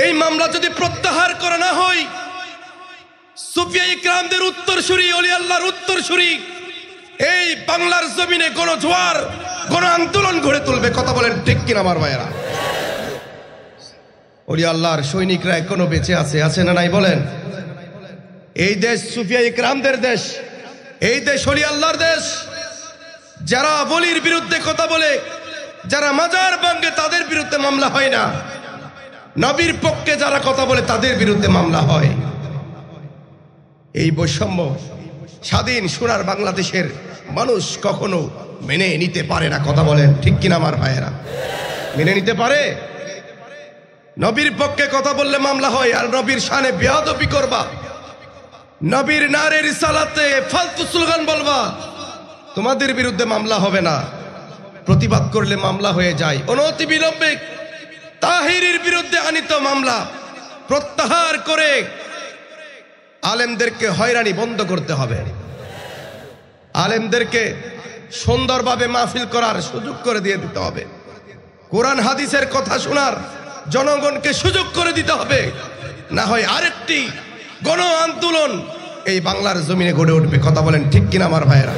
এই মামলা যদি প্রত্যাহার করা না হয়, সুফিয়া ইকরামদের উত্তরসূরি ওলি আল্লাহর উত্তরসূরি এই বাংলার জমিনে গণজোয়ার গণ আন্দোলন গড়ে তুলবে। কথা বলেন ঠিক কিনা আমার ভাইয়েরা? ওলি আল্লাহর সৈনিকরা এখনো বেঁচে আছে না নাই বলেন? এই দেশ সুফিয়া ইকরামদের দেশ, এই দেশ ওলি আল্লাহর দেশ। যারা বলির বিরুদ্ধে কথা বলে, যারা মাজার ভাঙে, তাদের বিরুদ্ধে মামলা হয় না। নবীর পক্ষে যারা কথা বলে তাদের বিরুদ্ধে মামলা হয়। এই বৈষম্য স্বাধীন সোনার বাংলাদেশের মানুষ কখনো মেনে নিতে পারে না। কথা বলেন ঠিক কিনা আমার ভাইয়েরা? মেনে নিতে পারে? নবীর পক্ষে কথা বললে মামলা হয়, আর নবীর শানে বেয়াদবি করবা, নবীর নারে রিসালাতে ফালতু স্লোগান বলবা, তোমাদের বিরুদ্ধে মামলা হবে না। প্রতিবাদ করলে মামলা হয়ে যায়। অনতি বিলম্বে তাহিরের বিরুদ্ধে আনিত মামলা প্রত্যাহার করে আলেমদেরকে হয়রানি বন্ধ করতে হবে। আলেমদেরকে সুন্দরভাবে মাহফিল করার সুযোগ করে দিয়ে দিতে হবে। কোরআন হাদিসের কথা শোনার জনগণকে সুযোগ করে দিতে হবে। না হয় আরেকটি গণ আন্দোলন এই বাংলার জমিনে গড়ে উঠবে। কথা বলেন ঠিক কিনা আমার ভাইয়েরা?